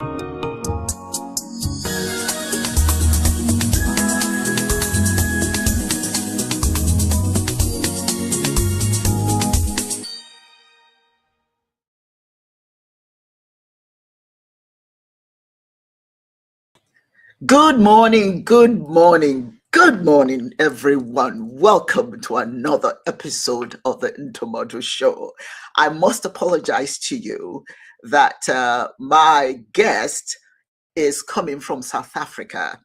Good morning, good morning, good morning, everyone. Welcome to another episode of the Intermodal Show. I must apologize to you that my guest is coming from South Africa,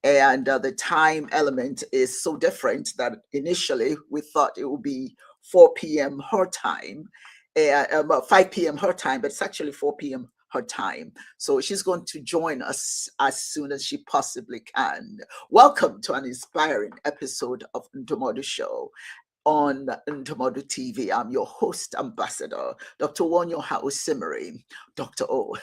and the time element is so different that initially we thought it would be 4 p.m. her time, 5 p.m. her time, but it's actually 4 p.m. her time. So she's going to join us as soon as she possibly can. Welcome to an inspiring episode of Ntomodu Show on Ntomodu TV. I'm your host, Ambassador, Dr. Wonyo Hausimari, Dr. O.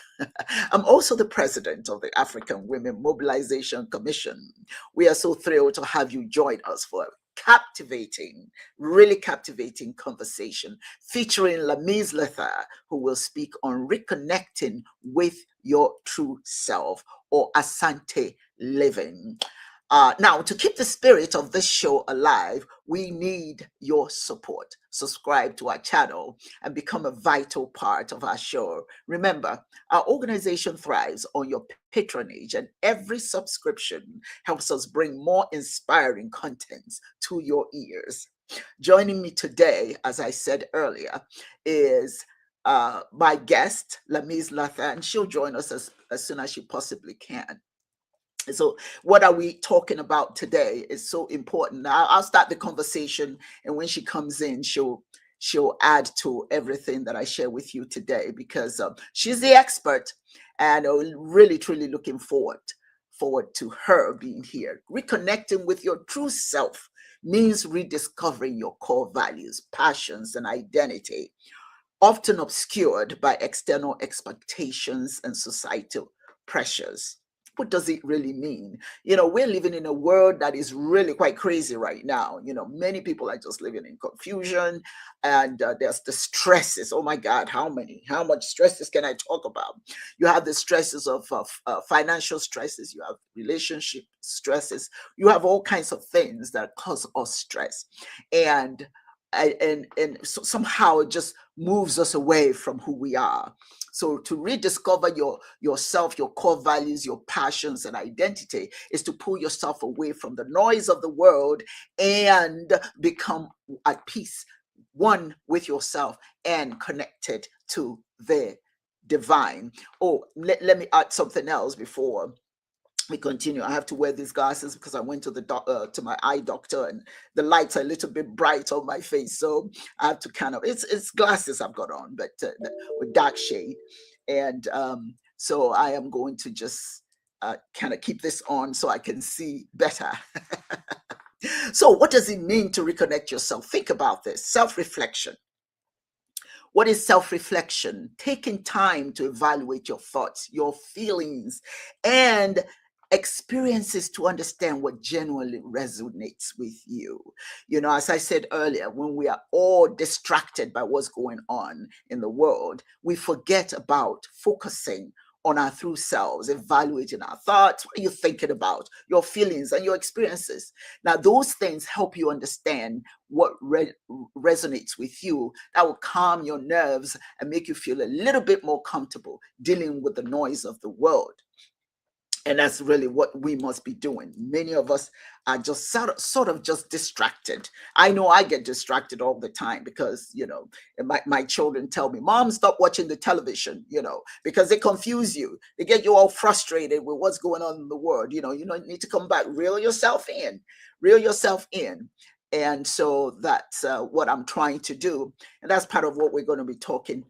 I'm also the president of the African Women Mobilization Commission. We are so thrilled to have you join us for a captivating, really captivating conversation featuring Lamiz Latha, who will speak on reconnecting with your true self, or Asante living. Now, to keep the spirit of this show alive, we need your support. Subscribe to our channel and become a vital part of our show. Remember, our organization thrives on your patronage, and every subscription helps us bring more inspiring contents to your ears. Joining me today, as I said earlier, is my guest, Lamiz Latha, and she'll join us as soon as she possibly can. So what are we talking about today is so important. I'll start the conversation, and when she comes in, she'll add to everything that I share with you today, because she's the expert, and really truly looking forward to her being here. Reconnecting with your true self means rediscovering your core values, passions, and identity, often obscured by external expectations and societal pressures. What does it really mean? We're living in a world that is really quite crazy right now. Many people are just living in confusion, and there's the stresses. Oh my God, how much stresses can I talk about? You have the stresses of financial stresses, you have relationship stresses, you have all kinds of things that cause us stress. And so somehow it just moves us away from who we are. So to rediscover yourself, your core values, your passions and identity, is to pull yourself away from the noise of the world and become at peace, one with yourself and connected to the divine. Oh, let me add something else before we continue. I have to wear these glasses because I went to the to my eye doctor, and the lights are a little bit bright on my face, so I have to kind of, it's glasses I've got on, but with dark shade, and so I am going to just kind of keep this on so I can see better. So what does it mean to reconnect yourself? Think about this. Self-reflection. What is self-reflection? Taking time to evaluate your thoughts, your feelings, and experiences to understand what genuinely resonates with you. As I said earlier, when we are all distracted by what's going on in the world, we forget about focusing on our true selves, evaluating our thoughts. What are you thinking about? Your feelings and your experiences. Now, those things help you understand what resonates with you. That will calm your nerves and make you feel a little bit more comfortable dealing with the noise of the world. And that's really what we must be doing. Many of us are just sort of just distracted. I know I get distracted all the time because, my children tell me, Mom, stop watching the television, because they confuse you. They get you all frustrated with what's going on in the world. You need to come back, reel yourself in. And so that's what I'm trying to do. And that's part of what we're going to be talking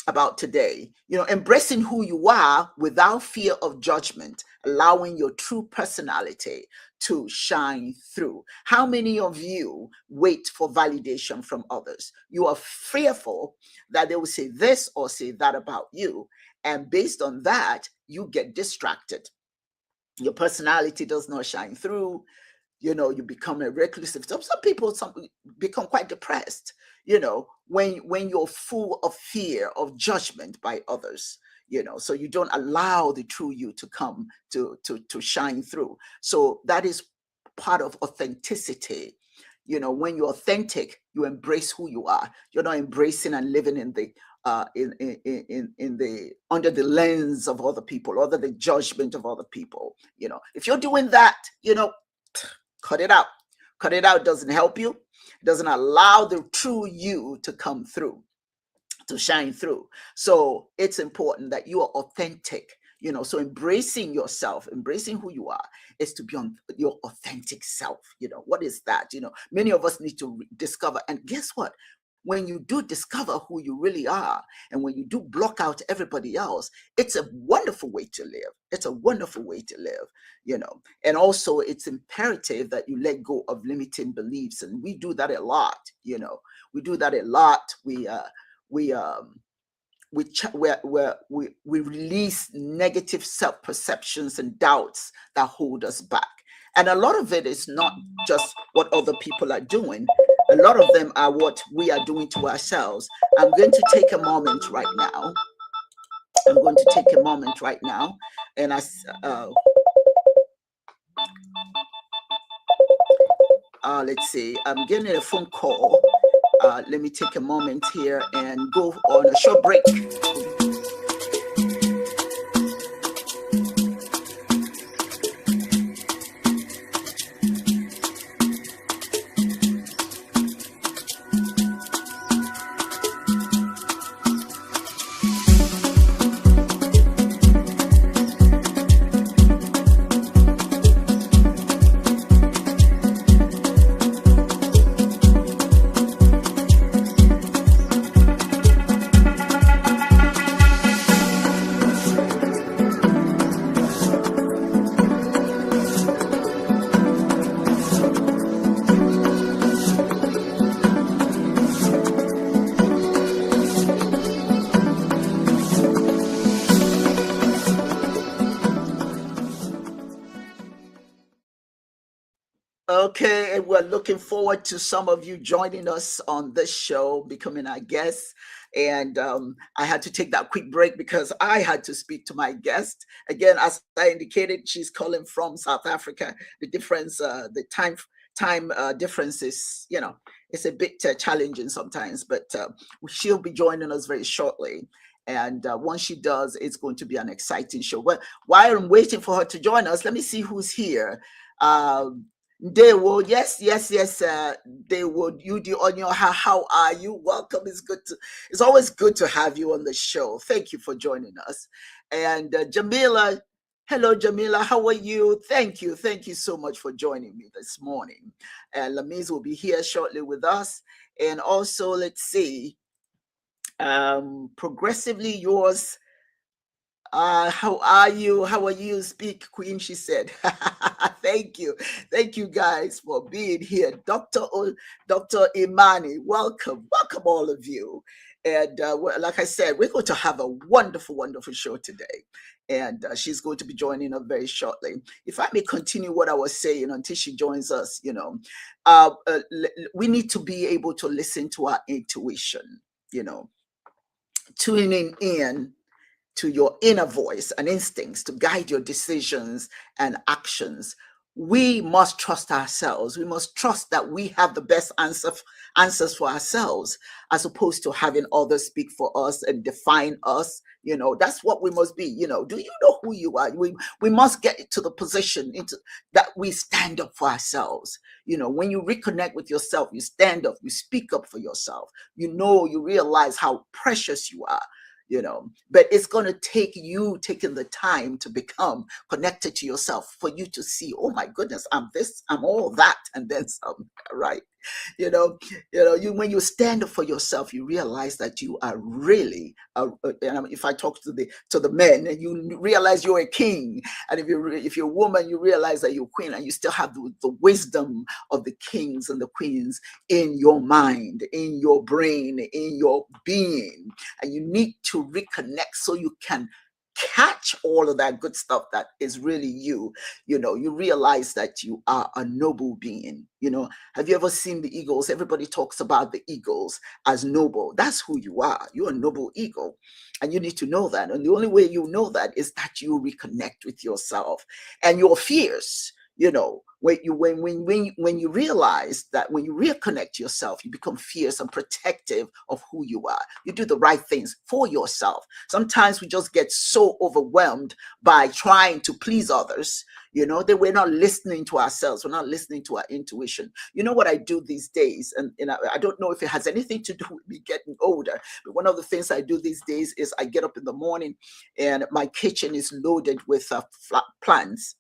about today. Embracing who you are without fear of judgment, allowing your true personality to shine through. How many of you wait for validation from others? You are fearful that they will say this or say that about you, and based on that, you get distracted. Your personality does not shine through. you become a reclusive. Some people become quite depressed, when you're full of fear of judgment by others, so you don't allow the true you to come to shine through. So that is part of authenticity. When you're authentic, you embrace who you are. You're not embracing and living in the in the under the lens of other people, under the judgment of other people. If you're doing that, cut it out. Cut it out. Doesn't help you. Doesn't allow the true you to come through, to shine through. So it's important that you are authentic. So embracing yourself, embracing who you are, is to be on your authentic self. What is that? Many of us need to discover. And guess what? When you do discover who you really are, and when you do block out everybody else, it's a wonderful way to live. It's a wonderful way to live. And also it's imperative that you let go of limiting beliefs. And we do that a lot. We do that a lot. We release negative self-perceptions and doubts that hold us back. And a lot of it is not just what other people are doing. A lot of them are what we are doing to ourselves. I'm going to take a moment right now. And let's see, I'm getting a phone call. Let me take a moment here and go on a short break. Okay, and we're looking forward to some of you joining us on this show, becoming our guests. And I had to take that quick break because I had to speak to my guest. Again, as I indicated, she's calling from South Africa. The difference, the time difference is, it's a bit challenging sometimes, but she'll be joining us very shortly. And once she does, it's going to be an exciting show. But while I'm waiting for her to join us, let me see who's here. Dewo, yes. Dewo, you do on your how are you? Welcome. It's always good to have you on the show. Thank you for joining us. And Jamila, hello Jamila, how are you? Thank you so much for joining me this morning. And Lamiz will be here shortly with us. And also, let's see, progressively yours. How are you? Speak, Queen, she said. Thank you guys for being here. Dr. Imani, welcome all of you. And like I said, we're going to have a wonderful show today. And she's going to be joining us very shortly. If I may continue what I was saying until she joins us, we need to be able to listen to our intuition, tuning in to your inner voice and instincts to guide your decisions and actions. We must trust ourselves. We must trust that we have the best answers for ourselves, as opposed to having others speak for us and define us. That's what we must be. Do you know who you are? We must get to the position that we stand up for ourselves. When you reconnect with yourself, you stand up, you speak up for yourself. You realize how precious you are. But it's going to take you taking the time to become connected to yourself for you to see, oh my goodness, I'm this, I'm all that, and then some, right? When you stand up for yourself, you realize that you are really, if I talk to the men, and you realize you're a king, and if you're a woman, you realize that you're queen, and you still have the wisdom of the kings and the queens in your mind, in your brain, in your being, and you need to reconnect so you can catch all of that good stuff that is really you, you realize that you are a noble being. Have you ever seen the eagles? Everybody talks about the eagles as noble. That's who you are. You're a noble eagle. And you need to know that. And the only way you know that is that you reconnect with yourself and your fears. When you realize that when you reconnect yourself, you become fierce and protective of who you are. You do the right things for yourself. Sometimes we just get so overwhelmed by trying to please others, that we're not listening to ourselves. We're not listening to our intuition. You know what I do these days, and I don't know if it has anything to do with me getting older, but one of the things I do these days is I get up in the morning and my kitchen is loaded with plants.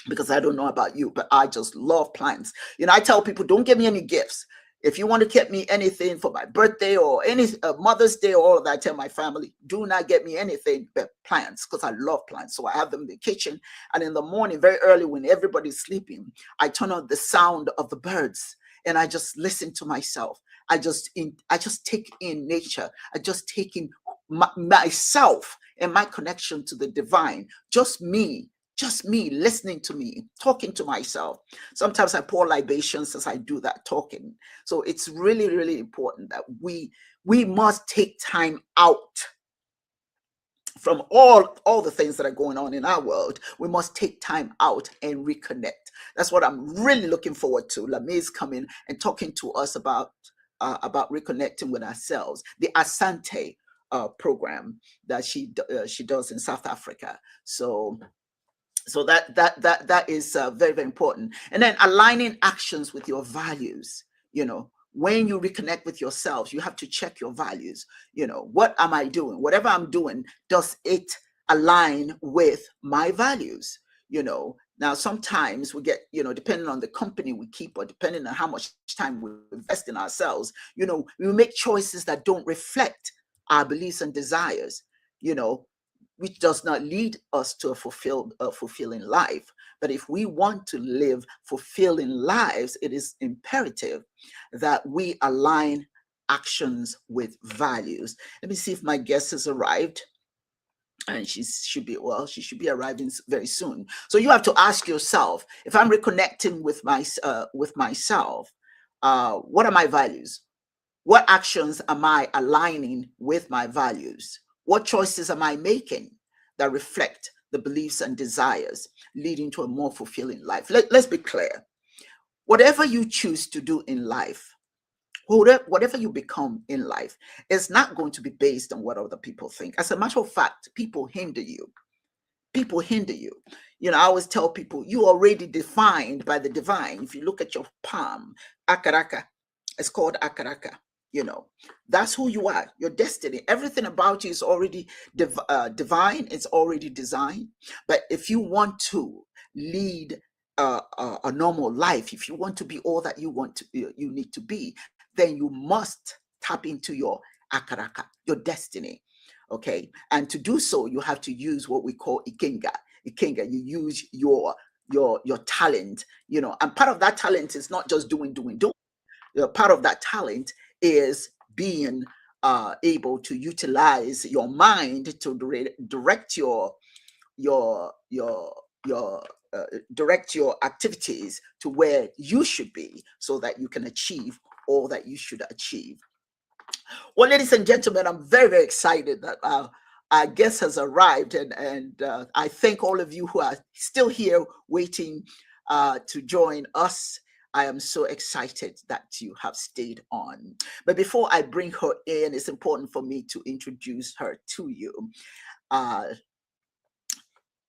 Because I don't know about you, but I just love plants. I tell people, don't give me any gifts. If you want to get me anything for my birthday or any Mother's Day or all of that, I tell my family, do not get me anything but plants, because I love plants. So I have them in the kitchen. And in the morning, very early when everybody's sleeping, I turn on the sound of the birds and I just listen to myself. I just take in nature. I just take in myself and my connection to the divine. Just me listening to me, talking to myself. Sometimes I pour libations as I do that talking. So it's really, really important that we must take time out from all the things that are going on in our world. We must take time out and reconnect. That's what I'm really looking forward to. Lamiz coming and talking to us about reconnecting with ourselves. The Asante program that she does in South Africa. So that is very, very important. And then aligning actions with your values. When you reconnect with yourselves, you have to check your values. What am I doing? Whatever I'm doing, does it align with my values? Now sometimes we get, depending on the company we keep or depending on how much time we invest in ourselves, we make choices that don't reflect our beliefs and desires. Which does not lead us to a fulfilling life. But if we want to live fulfilling lives, it is imperative that we align actions with values. Let me see if my guest has arrived. And she should be arriving very soon. So you have to ask yourself, if I'm reconnecting with myself, what are my values? What actions am I aligning with my values? What choices am I making that reflect the beliefs and desires leading to a more fulfilling life? Let's be clear. Whatever you choose to do in life, whatever you become in life, is not going to be based on what other people think. As a matter of fact, people hinder you. People hinder you. I always tell people, you are already defined by the divine. If you look at your palm, akaraka, it's called akaraka. That's who you are, your destiny. Everything about you is already divine. It's already designed. But if you want to lead a normal life, if you want to be all that you need to be, then you must tap into your akaraka, your destiny. Okay. And to do so, you have to use what we call ikenga. You use your talent, and part of that talent is not just doing. Part of that talent is being able to utilize your mind to direct your direct your activities to where you should be, so that you can achieve all that you should achieve. Well, ladies and gentlemen, I'm very, very excited that our guest has arrived, and I thank all of you who are still here waiting to join us. I am so excited that you have stayed on. But before I bring her in, it's important for me to introduce her to you.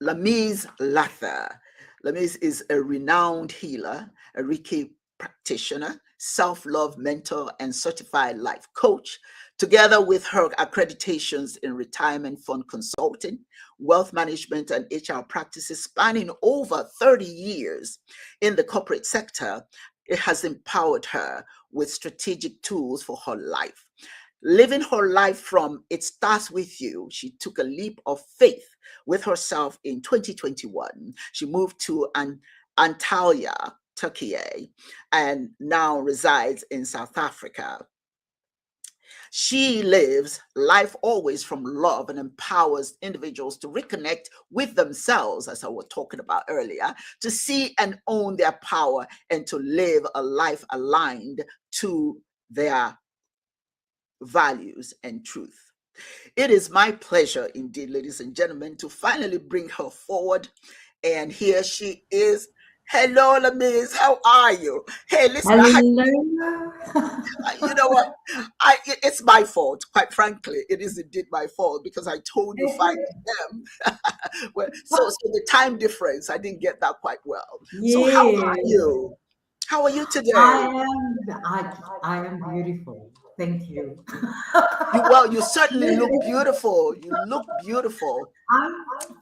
Lamiz Latha. Lamiz is a renowned healer, a Reiki practitioner, self-love mentor, and certified life coach. Together with her accreditations in retirement fund consulting, wealth management, and HR practices spanning over 30 years in the corporate sector, it has empowered her with strategic tools for her life. Living her life from It Starts With You, she took a leap of faith with herself in 2021. She moved to Antalya Türkiye and now resides in South Africa. She lives life always from love and empowers individuals to reconnect with themselves, as I was talking about earlier, to see and own their power and to live a life aligned to their values and truth. It is my pleasure indeed, ladies and gentlemen, to finally bring her forward. And here she is. Hello, Lamiz. How are you? Hey, listen, Hello. you know what? It's my fault. Quite frankly, it is indeed my fault because I told you 5 p.m. Well, so the time difference, I didn't get that quite well. So how are Yes, you? How are you I today? am. I am beautiful. Thank you. You certainly look beautiful. You look beautiful. I'm.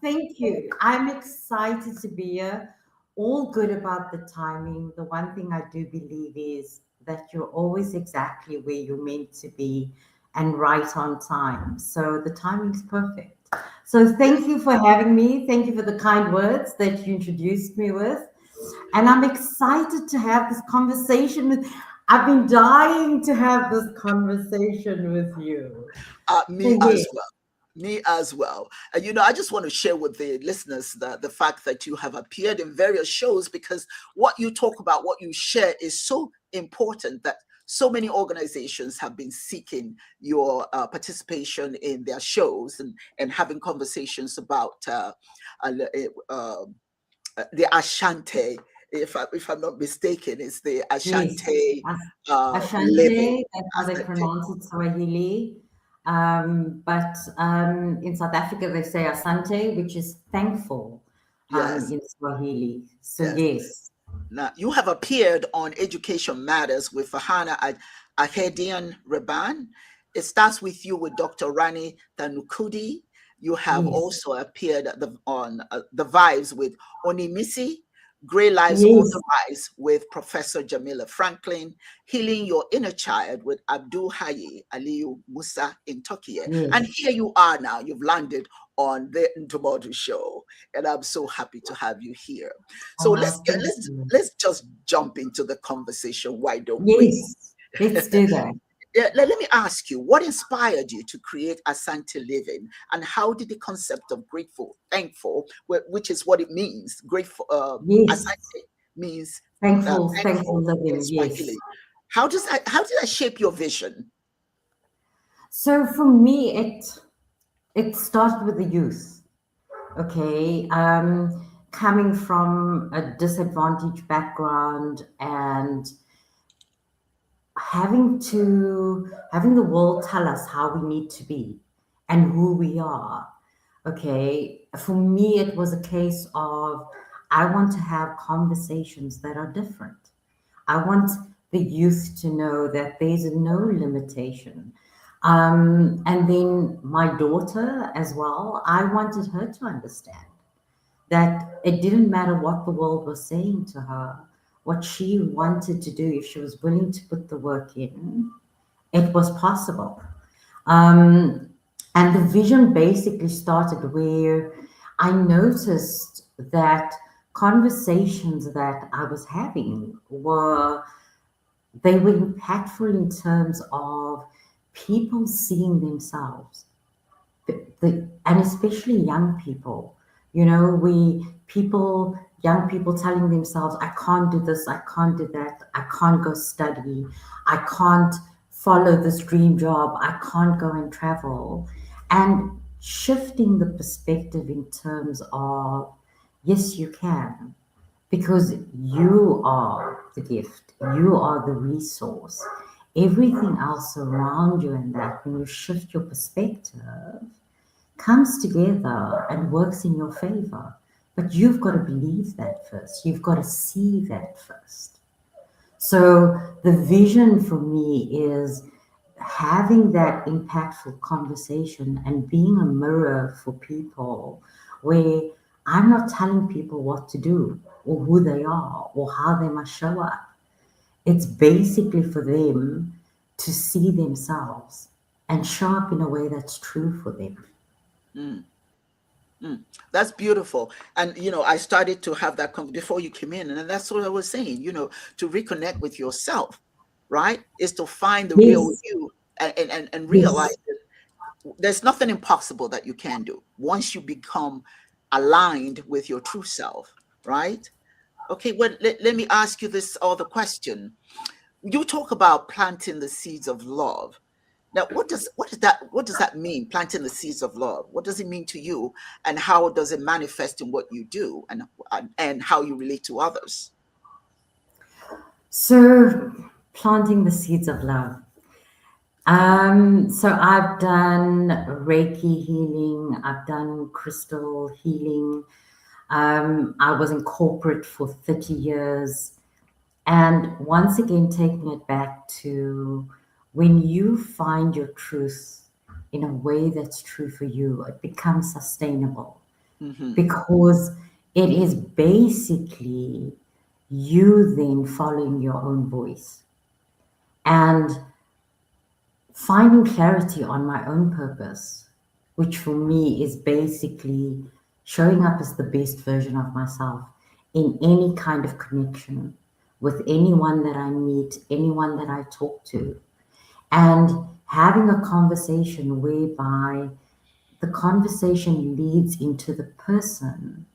Thank you. I'm excited to be here. All good about the timing. The one thing I do believe is that you're always exactly where you're meant to be and right on time. So the timing's perfect. So thank you for having me. Thank you for the kind words that you introduced me with. And I'm excited to have this conversation with. I've been dying to have this conversation with you. Me So as yes, well. Me as well. I just want to share with the listeners the fact that you have appeared in various shows because what you talk about, what you share is so important that so many organizations have been seeking your participation in their shows and having conversations about uh, uh, the Asante. If I'm not mistaken, it's the yes. Asante living. Asante, that's how they Asante. pronounce it, Swahili. But in South Africa, they say Asante, which is thankful Yes, in Swahili. So yes. yes, Now, you have appeared on Education Matters with Fahana Ahedian Reban. It starts with you with Dr. Rani Tanukudi. You have yes, also appeared on The Vibes with Onimisi, Grey Lives on the yes, Rise with Professor Jamila Franklin, Healing Your Inner Child with Abdul Hayi Aliyu Musa in Turkey. And yes. here you are now. You've landed on the Ntomodu show, and I'm so happy to have you here. So let's Oh, get, thank let's you. let's just jump into the conversation. Why don't we? Yes, let's do that. Yeah, let me ask you, what inspired you to create Asante Living, and how did the concept of grateful, thankful, which is what it means, grateful, Yes, Asante means thankful thankful in living. Yes. Swahili. How did that shape your vision? So for me, it started with the youth. Okay, coming from a disadvantaged background and having the world tell us how we need to be and who we are. Okay, for me, it was a case of I want to have conversations that are different. I want the youth to know that there's no limitation. And then my daughter as well, I wanted her to understand that it didn't matter what the world was saying to her, what she wanted to do, if she was willing to put the work in, it was possible. Um, and the vision basically started where I noticed that conversations that I was having were impactful in terms of people seeing themselves, and especially young people. You know, young people telling themselves, I can't do this, I can't do that, I can't go study, I can't follow this dream job, I can't go and travel. And shifting the perspective in terms of, yes, you can, because you are the gift, you are the resource. Everything else around you, and that when you shift your perspective, comes together and works in your favor. But you've got to believe that first. You've got to see that first. So the vision for me is having that impactful conversation and being a mirror for people where I'm not telling people what to do or who they are or how they must show up. It's basically for them to see themselves and show up in a way that's true for them. Mm. Mm, that's beautiful. And, I started to have that before you came in. And that's what I was saying, to reconnect with yourself, right? Is to find the real Yes, you. and realize Yes. that there's nothing impossible that you can do once you become aligned with your true self, right? Okay, well, let me ask you this other question. You talk about planting the seeds of love. Now, what does that mean? Planting the seeds of love. What does it mean to you, and how does it manifest in what you do, and how you relate to others? So, planting the seeds of love. So I've done Reiki healing, I've done crystal healing. I was in corporate for 30 years. And once again, taking it back to when you find your truth in a way that's true for you, it becomes sustainable Hmm. because it is basically you then following your own voice and finding clarity on my own purpose, which for me is basically showing up as the best version of myself in any kind of connection with anyone that I meet, anyone that I talk to, and having a conversation whereby the conversation leads into the person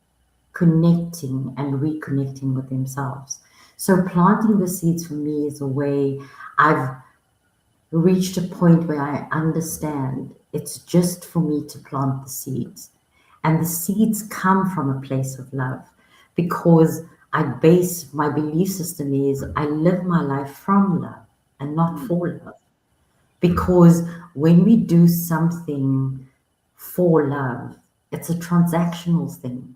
connecting and reconnecting with themselves. So planting the seeds for me is a way I've reached a point where I understand it's just for me to plant the seeds. And the seeds come from a place of love because I base my belief system is I live my life from love and not for love. Because when we do something for love, it's a transactional thing.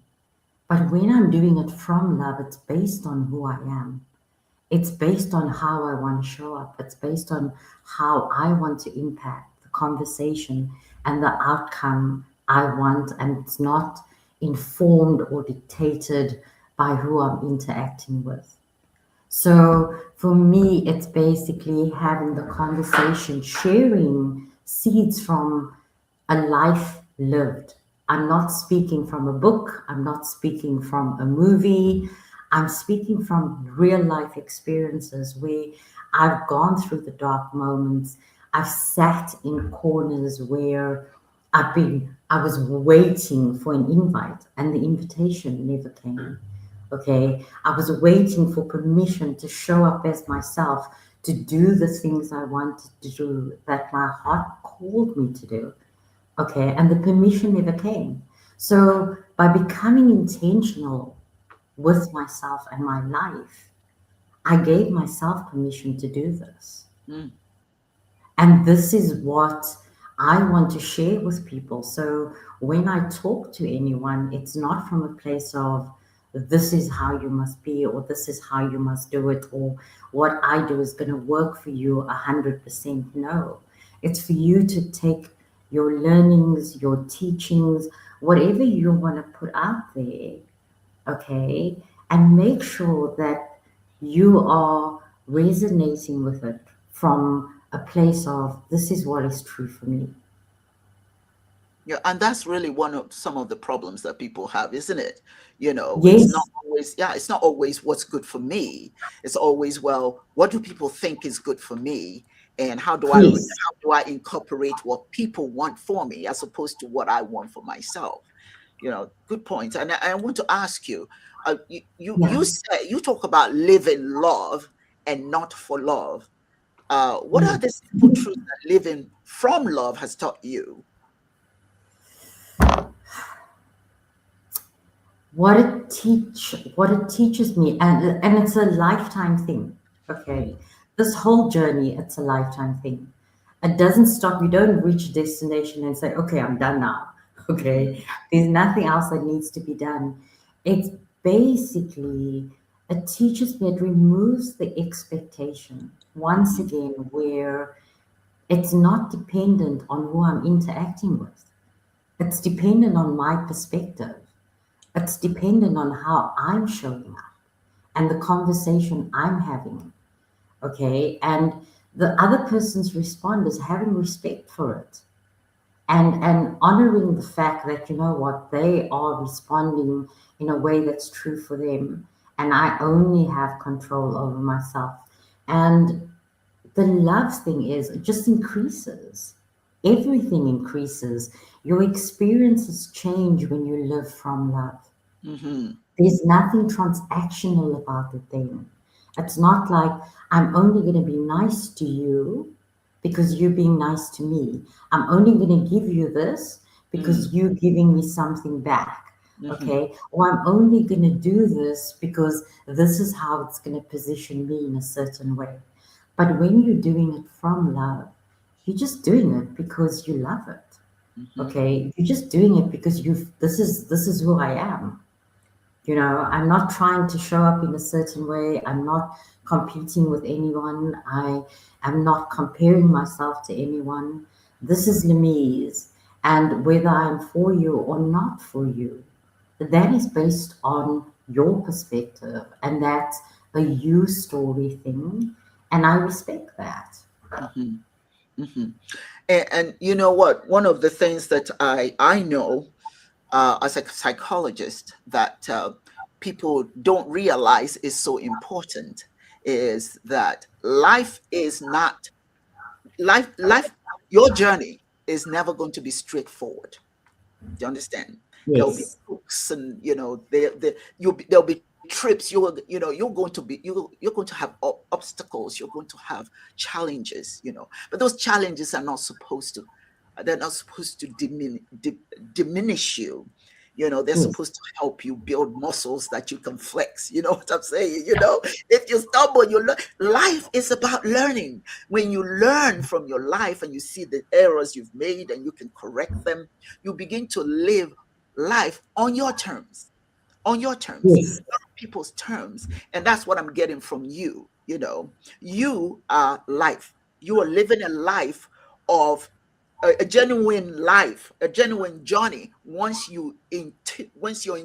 But when I'm doing it from love, it's based on who I am. It's based on how I want to show up. It's based on how I want to impact the conversation and the outcome I want. And it's not informed or dictated by who I'm interacting with. So for me, it's basically having the conversation, sharing seeds from a life lived. I'm not speaking from a book, I'm not speaking from a movie, I'm speaking from real life experiences where I've gone through the dark moments. I've sat in corners where I was waiting for an invite and the invitation never came. Okay, I was waiting for permission to show up as myself, to do the things I wanted to do that my heart called me to do. Okay, and the permission never came. So by becoming intentional with myself and my life, I gave myself permission to do this. Mm. And this is what I want to share with people. So when I talk to anyone, it's not from a place of this is how you must be, or this is how you must do it, or what I do is going to work for you 100%. No, it's for you to take your learnings, your teachings, whatever you want to put out there, okay, and make sure that you are resonating with it from a place of this is what is true for me. Yeah, and that's really one of some of the problems that people have, isn't it? It's not Yes, always, yeah, it's not always what's good for me. It's always, well, what do people think is good for me? And yes, how do I incorporate what people want for me as opposed to what I want for myself? Good point. And I want to ask you, yeah, you talk about living love and not for love. What are the yes. simple truths that living from love has taught you? What it teaches me, and it's a lifetime thing. Okay, this whole journey, it's a lifetime thing. It doesn't stop. You don't reach a destination and say, okay, I'm done now. Okay, there's nothing else that needs to be done. It's basically, it teaches me, it removes the expectation once Mhm. again, where it's not dependent on who I'm interacting with. It's dependent on my perspective. It's dependent on how I'm showing up and the conversation I'm having. Okay. And the other person's response is having respect for it and honoring the fact that, you know what, they are responding in a way that's true for them. And I only have control over myself. And the love thing is, it just increases. Everything increases. Your experiences change when you live from love. Mm-hmm. There's nothing transactional about the thing. It's not like I'm only going to be nice to you because you're being nice to me. I'm only going to give you this because you're giving me something back. Mm-hmm. Okay. Or I'm only going to do this because this is how it's going to position me in a certain way. But when you're doing it from love, you're just doing it because you love it. Mm-hmm. Okay. You're just doing it because this is who I am. I'm not trying to show up in a certain way. I'm not competing with anyone. I am not comparing myself to anyone. This is Lamiz. And whether I'm for you or not for you, that is based on your perspective. And that's a you story thing. And I respect that. Mm-hmm. Mm-hmm. And you know what? One of the things that I know as a psychologist that people don't realize is so important is that life is not life. Your journey is never going to be straightforward. Do you understand? There'll be Yes. hooks, and there'll be trips. You're going to be you're going to have obstacles. You're going to have challenges. But those challenges are not supposed to. They're not supposed to diminish you. They're Yes. supposed to help you build muscles that you can flex. You know what I'm saying? If you stumble, you learn. Life is about learning. When you learn from your life and you see the errors you've made and you can correct them, you begin to live life on your terms, Yes. not on people's terms. And that's what I'm getting from you. You are life. You are living a life of a genuine life, a genuine journey. Once you're in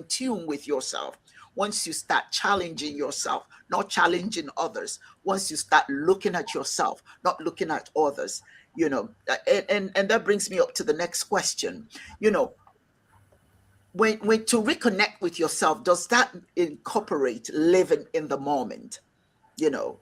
tune with yourself, once you start challenging yourself, not challenging others, once you start looking at yourself, not looking at others, and that brings me up to the next question. you know when to reconnect with yourself, does that incorporate living in the moment? you know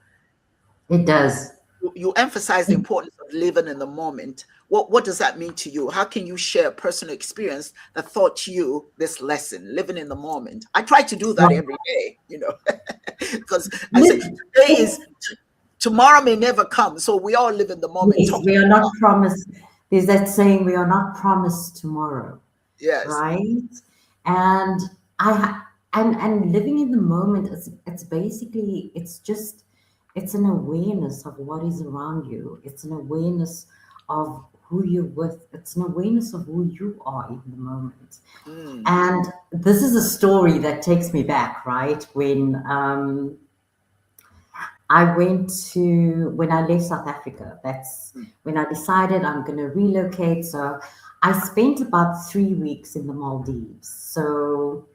It does. you emphasize the importance of living in the moment. What does that mean to you? How can you share a personal experience that taught you this lesson, living in the moment? I try to do that Well, every day, because I say today is tomorrow may never come, so we all live in the moment. yes, Talk we to are me not about. promised. There's that saying, we are not promised tomorrow, Yes. right? And and living in the moment is, it's basically, it's an awareness of what is around you. It's an awareness of who you're with. It's an awareness of who you are in the moment. Mm, And this is a story that takes me back, right? When I left South Africa, that's mm, when I decided I'm going to relocate. So I spent about 3 weeks in the Maldives. So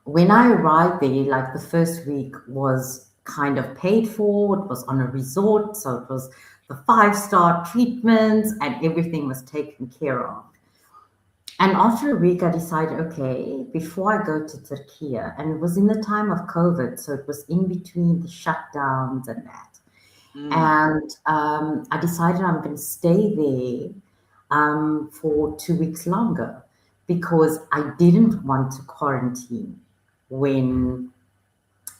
when I arrived there, like the first week was kind of paid for, it was on a resort. So it was the five-star treatments and everything was taken care of. And after a week, I decided, okay, before I go to Turkey, and it was in the time of COVID, so it was in between the shutdowns and that. mm, And I decided I'm going to stay there for 2 weeks longer because I didn't want to quarantine when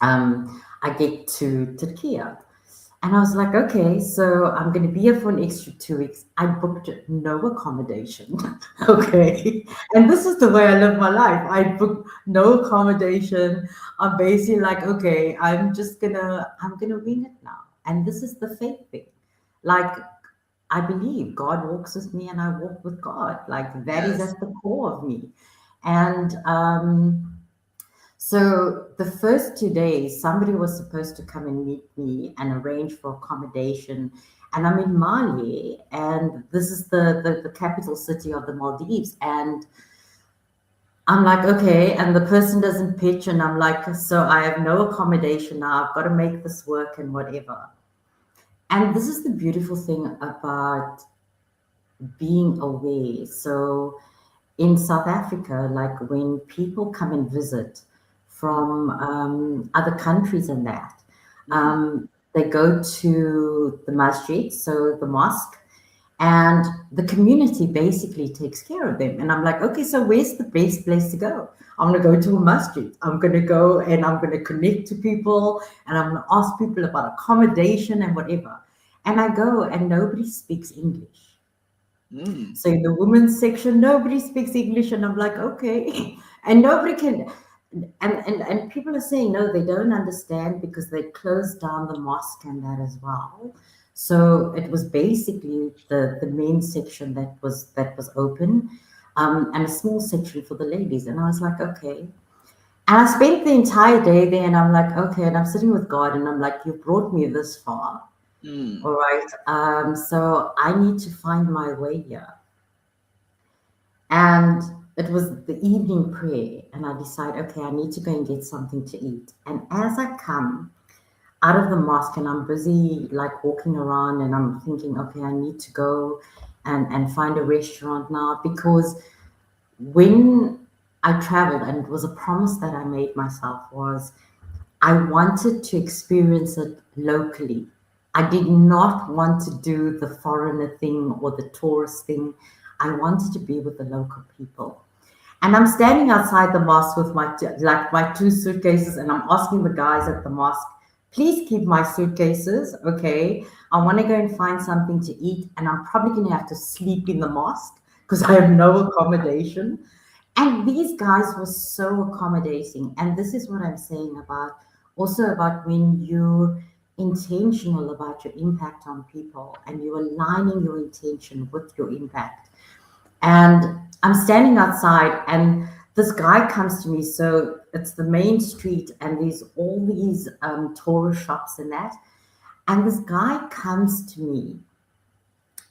I get to Turkey. And I was like, okay, so I'm going to be here for an extra 2 weeks. I booked no accommodation. Okay. And this is the way I live my life. I booked no accommodation. I'm basically like, okay, I'm gonna wing it now. And this is the faith thing. Like, I believe God walks with me and I walk with God. Like, that is yes. at the core of me. And so the first 2 days, somebody was supposed to come and meet me and arrange for accommodation. And I'm in Mali, and this is the capital city of the Maldives. And I'm like, okay, and the person doesn't pitch, and I'm like, so I have no accommodation now. I've got to make this work and whatever. And this is the beautiful thing about being aware. So in South Africa, like when people come and visit Mm, from other countries and that, mhm, they go to the masjid, so the mosque, and the community basically takes care of them. And I'm like, okay, so where's the best place to go? I'm going to go to a masjid. I'm going to go and I'm going to connect to people and I'm going to ask people about accommodation and whatever. And I go and nobody speaks English. So in the women's section, nobody speaks English, and I'm like, okay, and nobody can. And people are saying no, they don't understand because they closed down the mosque and that as well. So it was basically the men's section that was open, and a small section for the ladies. And I was like, okay. And I spent the entire day there, and I'm like, okay. And I'm sitting with God, and I'm like, you brought me this far. All right. So I need to find my way here. And it was the evening prayer, and I decide, okay, I need to go and get something to eat. And as I come out of the mosque and I'm busy like walking around and I'm thinking, okay, I need to go and find a restaurant now, because when I traveled, and it was a promise that I made myself, was I wanted to experience it locally. I did not want to do the foreigner thing or the tourist thing. I wanted to be with the local people. And I'm standing outside the mosque with my two suitcases, and I'm asking the guys at the mosque, please keep my suitcases, okay? I want to go and find something to eat, and I'm probably going to have to sleep in the mosque because I have no accommodation. And these guys were so accommodating. And this is what I'm saying about also about when you're intentional about your impact on people and you're aligning your intention with your impact. And I'm standing outside, and this guy comes to me. So it's the main street, and there's all these tourist shops and that. And this guy comes to me,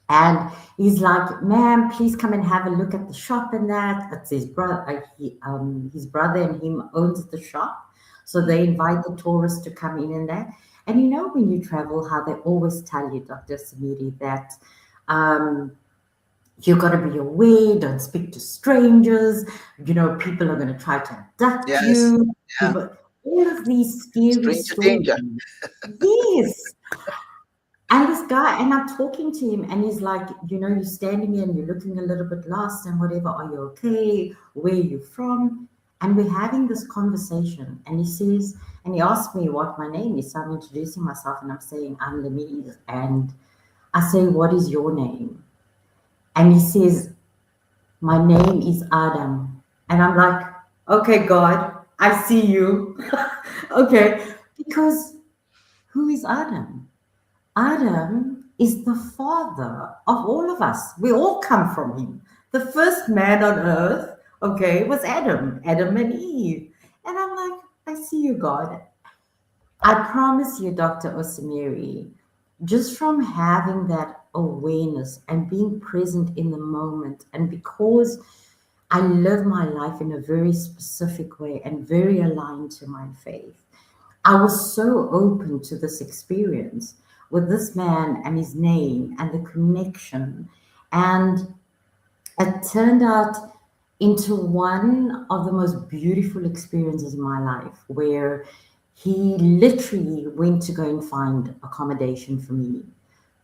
and he's like, "Ma'am, please come and have a look at the shop and that." It's his brother. His brother and him owns the shop, so they invite the tourists to come in and that. And you know, when you travel, how they always tell you, Dr. Samiri, that um, you got to be aware, don't speak to strangers. You know, people are going to try to abduct Yes. you. Yeah. People, all of these scary Stranger danger. stories. Yes. And this guy, and I'm talking to him, and he's like, you know, you're standing here and you're looking a little bit lost and whatever. Are you okay? Where are you from? And we're having this conversation. And he says, and he asked me what my name is. So I'm introducing myself, and I'm saying, I'm Lamiz. And I say, what is your name? And he says, my name is Adam. And I'm like, okay, God, I see you. Okay. Because who is Adam? Adam is the father of all of us. We all come from him. The first man on earth, okay, was Adam and Eve. And I'm like, I see you, God. I promise you, Dr. Osamiri, just from having that awareness and being present in the moment, and because I live my life in a very specific way and very aligned to my faith, I was so open to this experience with this man and his name and the connection. And it turned out into one of the most beautiful experiences in my life, where he literally went to go and find accommodation for me,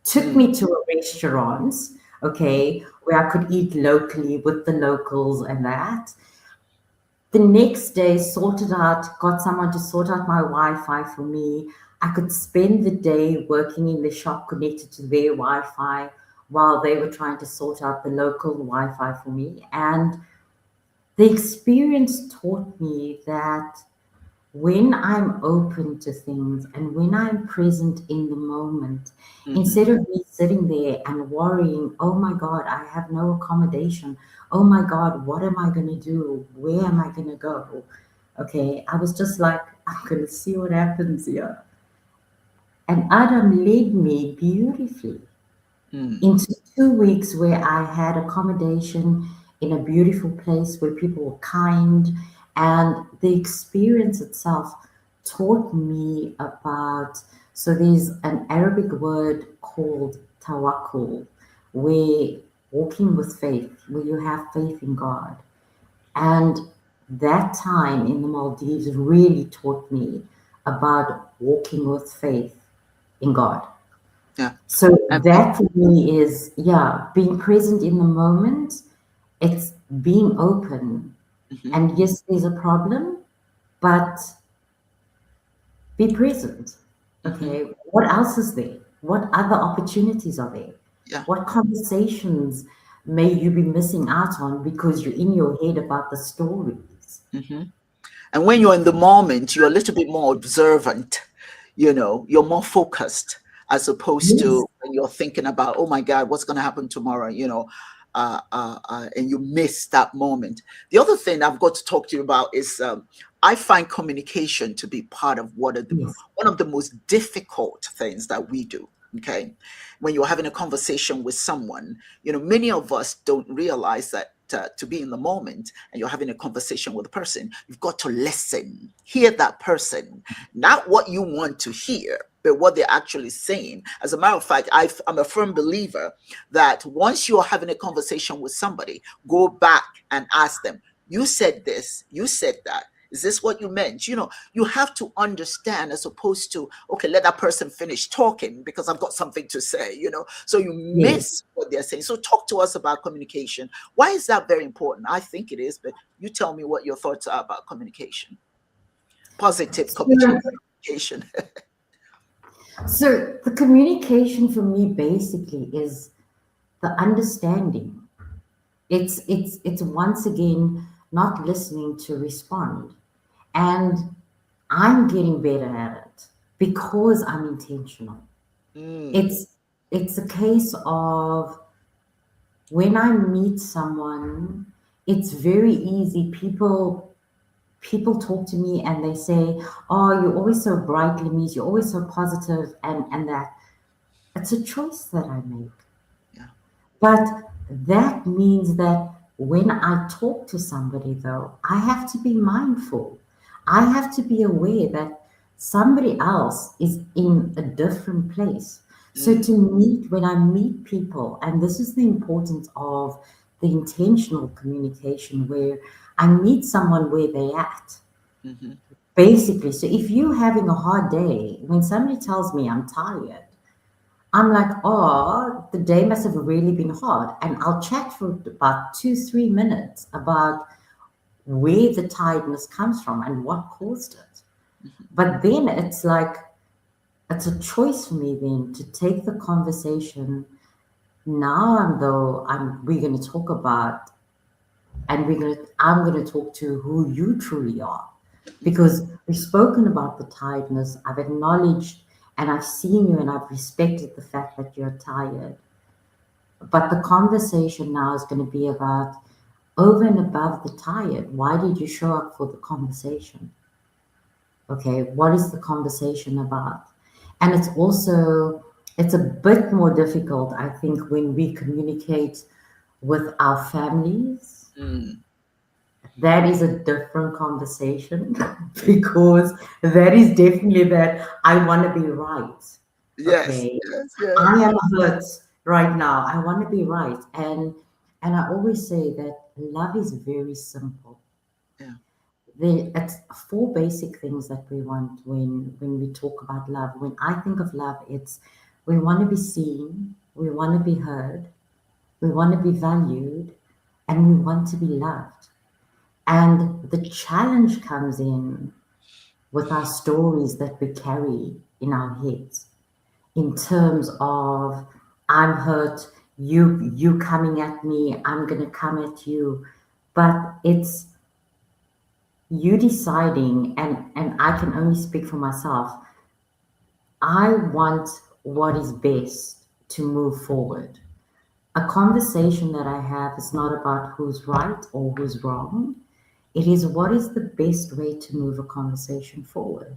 took me to a restaurant, okay, where I could eat locally with the locals and that. The next day, sorted out, got someone to sort out my Wi-Fi for me. I could spend the day working in the shop connected to their Wi-Fi while they were trying to sort out the local Wi-Fi for me. And the experience taught me that when I'm open to things and when I'm present in the moment, instead of me sitting there and worrying, oh my God, I have no accommodation. Oh my God, what am I going to do? Where am I going to go? Okay, I was just like, I'm going to see what happens here. And Adam led me beautifully into 2 weeks where I had accommodation in a beautiful place where people were kind. And the experience itself taught me about, so there's an Arabic word called tawakkul, where walking with faith, where you have faith in God. And that time in the Maldives really taught me about walking with faith in God. Yeah. So And, that for me is, yeah, being present in the moment. It's being open. mhm, And yes, there's a problem, but be present. mhm. Okay. What else is there? What other opportunities are there? Yeah. What conversations may you be missing out on because you're in your head about the stories? Mhm. And when you're in the moment, you're a little bit more observant, you're more focused as opposed Yes. to when you're thinking about, oh my God, what's going to happen tomorrow, and you miss that moment. The other thing I've got to talk to you about is I find communication to be part of Yes. one of the most difficult things that we do. Okay. When you're having a conversation with someone, many of us don't realize that to be in the moment and you're having a conversation with a person, you've got to listen, hear that person, not what you want to hear, but what they're actually saying. As a matter of fact, I'm a firm believer that once you're having a conversation with somebody, go back and ask them, you said this, you said that. Is this what you meant? You have to understand as opposed to, okay, let that person finish talking because I've got something to say, So you Yes. miss what they're saying. So talk to us about communication. Why is that very important? I think it is, but you tell me what your thoughts are about communication. Positive So, communication. so the communication for me basically is the understanding. It's once again not listening to respond. And I'm getting better at it because I'm intentional. Mm, It's a case of when I meet someone, it's very easy. People talk to me and they say, "Oh, you're always so bright, Lamiz. You're always so positive," and that it's a choice that I make. yeah. But that means that when I talk to somebody, though, I have to be mindful. I have to be aware that somebody else is in a different place. So Mm, to meet, when I meet people, and this is the importance of the intentional communication, where I meet someone where they're at. mhm, Basically, so if you're having a hard day, when somebody tells me I'm tired, I'm like, oh, the day must have really been hard. And I'll chat for about 2, 3 minutes about where the tiredness comes from and what caused it. mhm, But then it's like, it's a choice for me then to take the conversation now, and though we're going to talk about, and I'm going to talk to who you truly are. mhm, Because we've spoken about the tiredness, I've acknowledged and I've seen you and I've respected the fact that you're tired. But the conversation now is going to be about over and above the tired. Why did you show up for the conversation? Okay, what is the conversation about? And it's a bit more difficult, I think, when we communicate with our families. mm. That is a different conversation because that is definitely that I want to be right. Yes, Okay, yes, I yes. am hurt right now. I want to be right. And I always say that love is very simple. Yeah. It's four basic things that we want when we talk about love. When I think of love, it's we want to be seen, we want to be heard, we want to be valued, and we want to be loved. And the challenge comes in with our stories that we carry in our heads in terms of I'm hurt, you coming at me, I'm gonna come at you. But it's you deciding, and I can only speak for myself. I want what is best to move forward. A conversation that I have is not about who's right or who's wrong. It is what is the best way to move a conversation forward.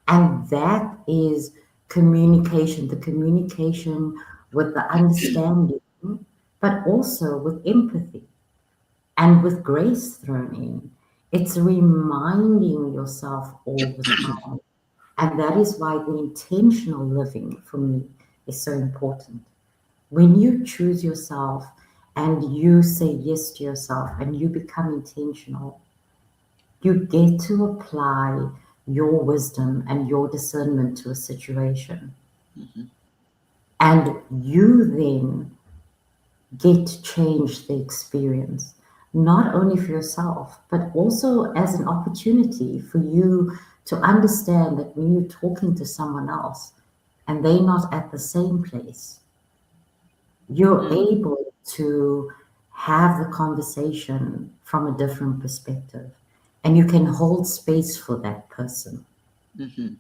And that is communication, the communication with the understanding, but also with empathy and with grace thrown in. It's reminding yourself all the time. And that is why the intentional living for me is so important. When you choose yourself and you say yes to yourself and you become intentional, you get to apply your wisdom and your discernment to a situation. Mhm. And you then get to change the experience, not only for yourself, but also as an opportunity for you to understand that when you're talking to someone else and they're not at the same place, you're Mm, able to have the conversation from a different perspective and you can hold space for that person. mhm.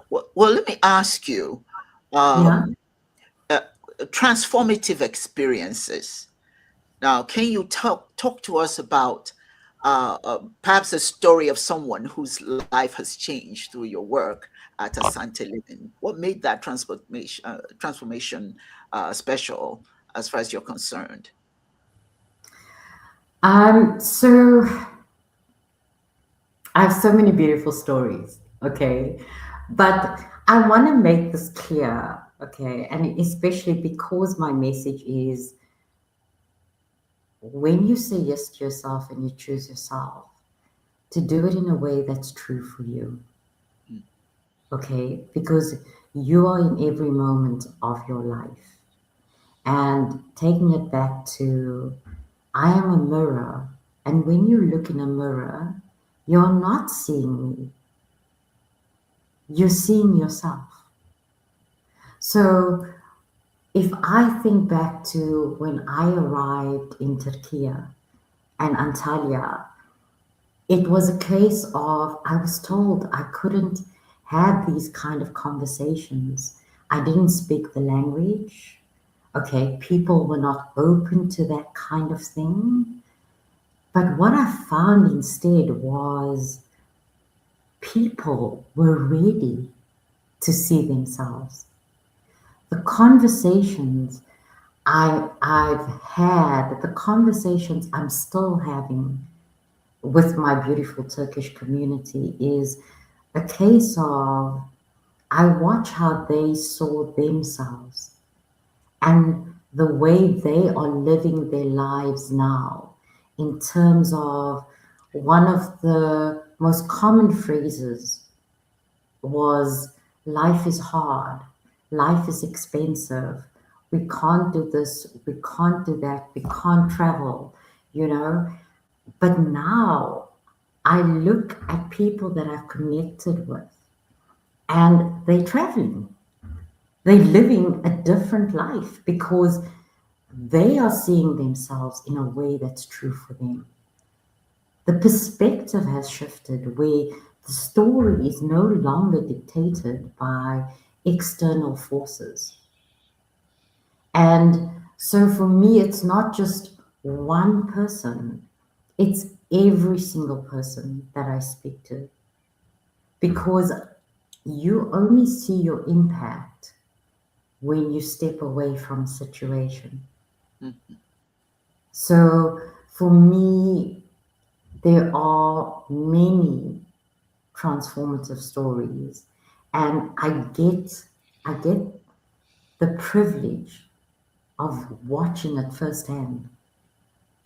Well, let me ask you, Yeah. um, uh, transformative experiences. Now, can you talk to us about perhaps a story of someone whose life has changed through your work at Asante Living? What made that transformation special as far as you're concerned? So I have so many beautiful stories, okay? But I want to make this clear, okay? And especially because my message is when you say yes to yourself and you choose yourself, to do it in a way that's true for you, Mm, okay? Because you are in every moment of your life. And taking it back to, I am a mirror. And when you look in a mirror, you're not seeing me, you're seeing yourself. So if I think back to when I arrived in Turkey and Antalya, it was a case of I was told I couldn't have these kind of conversations. I didn't speak the language. Okay, people were not open to that kind of thing. But what I found instead was people were ready to see themselves. The conversations I've had, the conversations I'm still having with my beautiful Turkish community is a case of I watch how they saw themselves and the way they are living their lives now in terms of one of the most common phrases was life is hard, life is expensive, we can't do this, we can't do that, we can't travel, you know. But now I look at people that I've connected with and they're traveling, they're living a different life because they are seeing themselves in a way that's true for them. The perspective has shifted where the story is no longer dictated by external forces. And so for me, it's not just one person, it's every single person that I speak to because you only see your impact when you step away from a situation. mhm, So for me, there are many transformative stories and I get the privilege of watching it firsthand.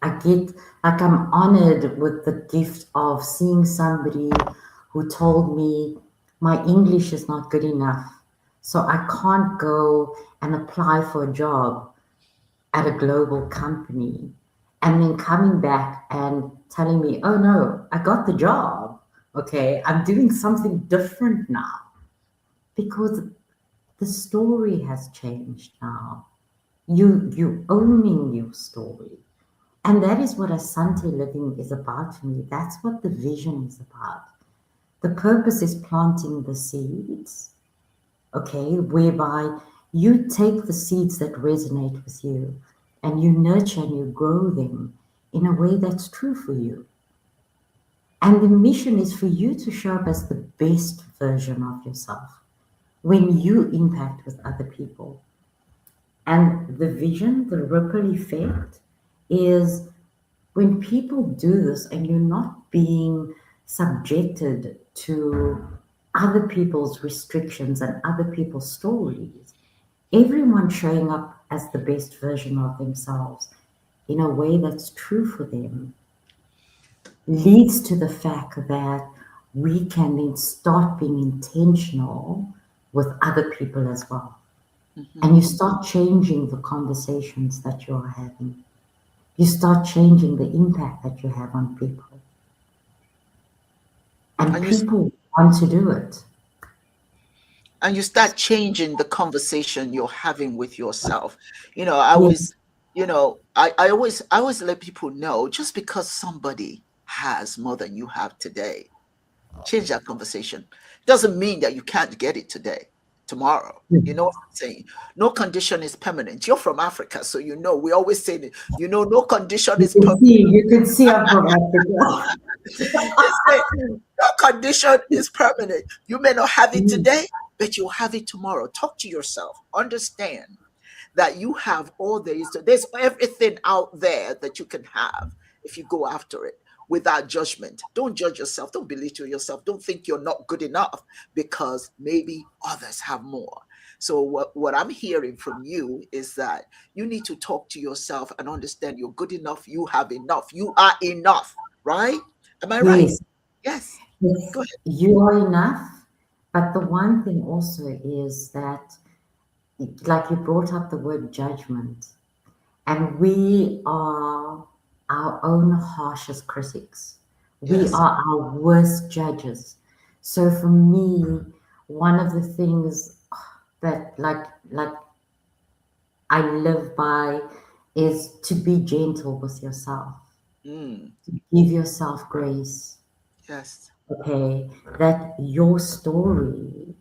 I get like I'm honored with the gift of seeing somebody who told me my English is not good enough, so I can't go and apply for a job at a global company, and then coming back and telling me, oh no, I got the job. Okay, I'm doing something different now because the story has changed now. You owning your story. And that is what Asante living is about for me. That's what the vision is about. The purpose is planting the seeds, okay, whereby you take the seeds that resonate with you and you nurture and you grow them in a way that's true for you. And the mission is for you to show up as the best version of yourself when you impact with other people. And the vision, the ripple effect, is when people do this and you're not being subjected to other people's restrictions and other people's stories, everyone showing up as the best version of themselves in a way that's true for them leads to the fact that we can then start being intentional with other people as well. Mhm. And you start changing the conversations that you're having. You start changing the impact that you have on people. And And you people want to do it. and you start changing the conversation you're having with yourself. I Yes, always, I always let people know, just because somebody has more than you have today, change that conversation. Doesn't mean that you can't get it today, tomorrow. You know what I'm saying? No condition is permanent. You're from Africa, so we always say that, no condition is permanent. you can see I'm from Africa. They say no condition is permanent. You may not have it today, but you'll have it tomorrow. Talk to yourself. Understand that you have all there is. There's everything out there that you can have if you go after it without judgment. Don't judge yourself. Don't belittle yourself. Don't think you're not good enough because maybe others have more. So what I'm hearing from you is that you need to talk to yourself and understand you're good enough. You have enough. You are enough, right? Am I right? Yes, Yes. yes, Go ahead. you are enough. But the one thing also is that, like you brought up the word judgment, and we are our own harshest critics. We Yes. are our worst judges. So for me, one of the things that like I live by is to be gentle with yourself, Mm, give yourself grace. yes. Okay, that your story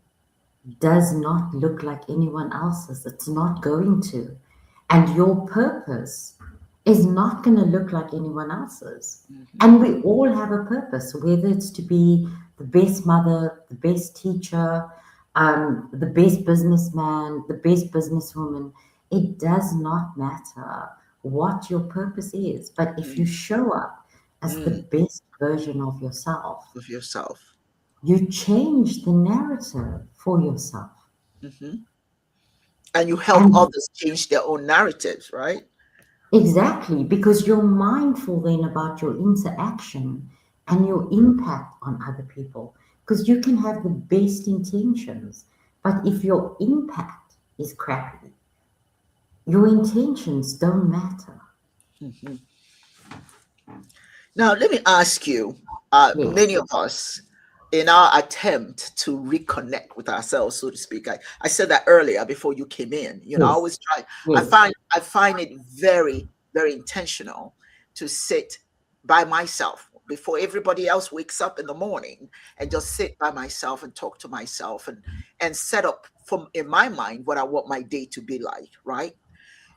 does not look like anyone else's. It's not going to. And your purpose is not going to look like anyone else's. Hmm. And we all have a purpose, whether it's to be the best mother, the best teacher, the best businessman, the best businesswoman. It does not matter what your purpose is. But if you Mm, show up as the mm, best version of yourself, of yourself. you change the narrative for yourself. Hmm. And you help And others change their own narratives, right? exactly, because you're mindful then about your interaction and Hmm. your impact on other people. Because you can have the best intentions, but if your impact is crappy, your intentions don't matter. Hmm. Now, let me ask you, many Yes, of us, in our attempt to reconnect with ourselves, so to speak, I said that earlier before you came in. I yes, always try, yes, I find it very, very intentional to sit by myself before everybody else wakes up in the morning, and just sit by myself and talk to myself, and set up from in my mind what I want my day to be like, right?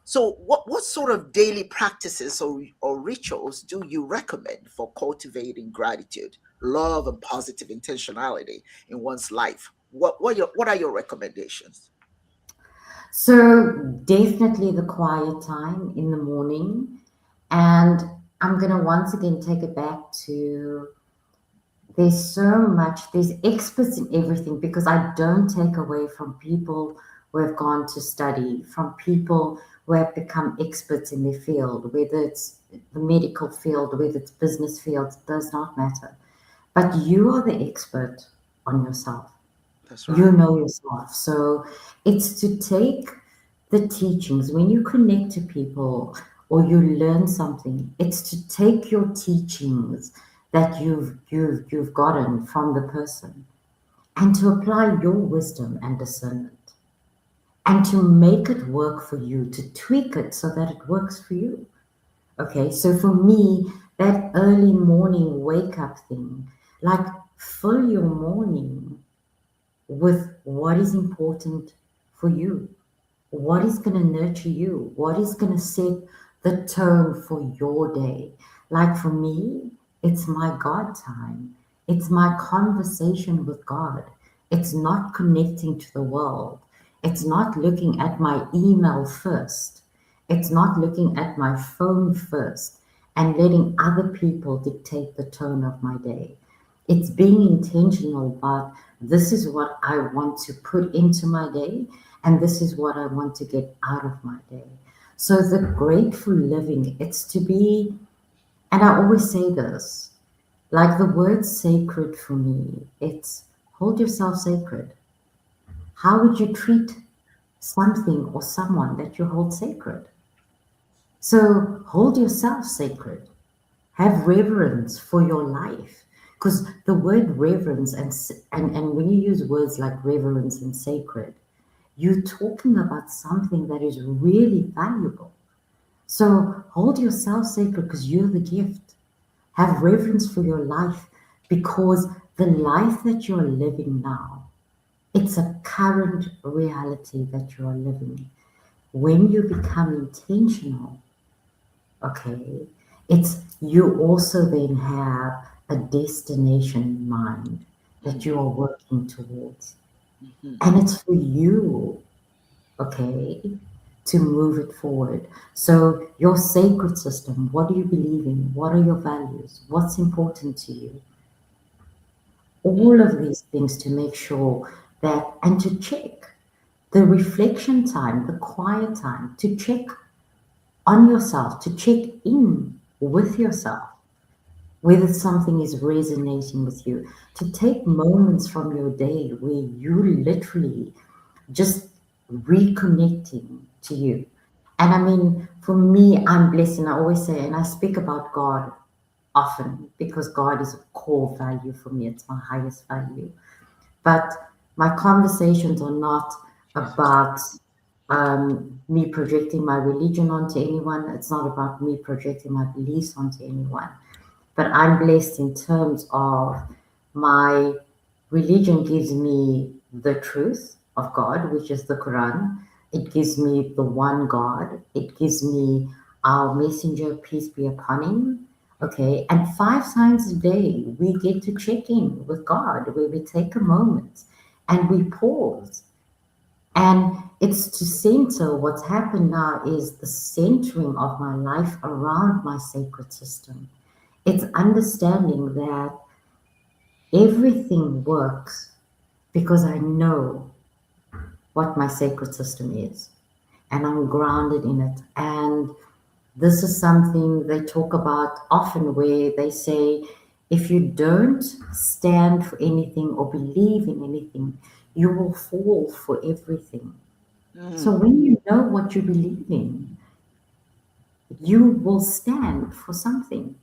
So, what sort of daily practices or rituals do you recommend for cultivating gratitude, love, and positive intentionality in one's life? What are your recommendations? so definitely the quiet time in the morning. And I'm going to once again take it back to there's so much, there's experts in everything, because I don't take away from people who have gone to study, from people who have become experts in their field, whether it's the medical field, whether it's business field, it does not matter. But you are the expert on yourself. That's You right. know yourself. So it's to take the teachings when you connect to people or you learn something, it's to take your teachings that you've gotten from the person and to apply your wisdom and discernment and to make it work for you, to tweak it so that it works for you. Okay, so for me, that early morning wake up thing, like fill your morning with what is important for you, what is going to nurture you, what is going to set the tone for your day. Like for me, it's my God time, it's my conversation with God. It's not connecting to the world, it's not looking at my email first, it's not looking at my phone first and letting other people dictate the tone of my day. It's being intentional about this is what I want to put into my day, and this is what I want to get out of my day. So the grateful living, it's to be, and I always say this, like the word sacred for me, it's hold yourself sacred. how would you treat something or someone that you hold sacred? So hold yourself sacred. Have reverence for your life. Because the word reverence and when you use words like reverence and sacred, you're talking about something that is really valuable. So hold yourself sacred because you're the gift. Have reverence for your life because the life that you're living now, it's a current reality that you are living. When you become intentional, okay, it's you also then have a destination in mind that you are working towards. And it's for you, okay, to move it forward. So, your sacred system, what do you believe in? What are your values? What's important to you? All of these things to make sure that, and to check the reflection time, the quiet time, to check on yourself, to check in with yourself, whether something is resonating with you, to take moments from your day where you literally just reconnecting to you. And I mean, for me, I'm blessed, and I always say, and I speak about God often because God is a core value for me, it's my highest value. But my conversations are not about me projecting my religion onto anyone, it's not about me projecting my beliefs onto anyone. But I'm blessed in terms of my religion gives me the truth of God, which is the Quran. It gives me the one God. It gives me our messenger, peace be upon him. Okay. And 5 times a day, we get to check in with God where we take a moment and we pause. And it's to center what's happened now is the centering of my life around my sacred system. It's understanding that everything works because I know what my sacred system is and I'm grounded in it. And this is something they talk about often where they say, if you don't stand for anything or believe in anything, you will fall for everything. So when you know what you believe in, you will stand for something.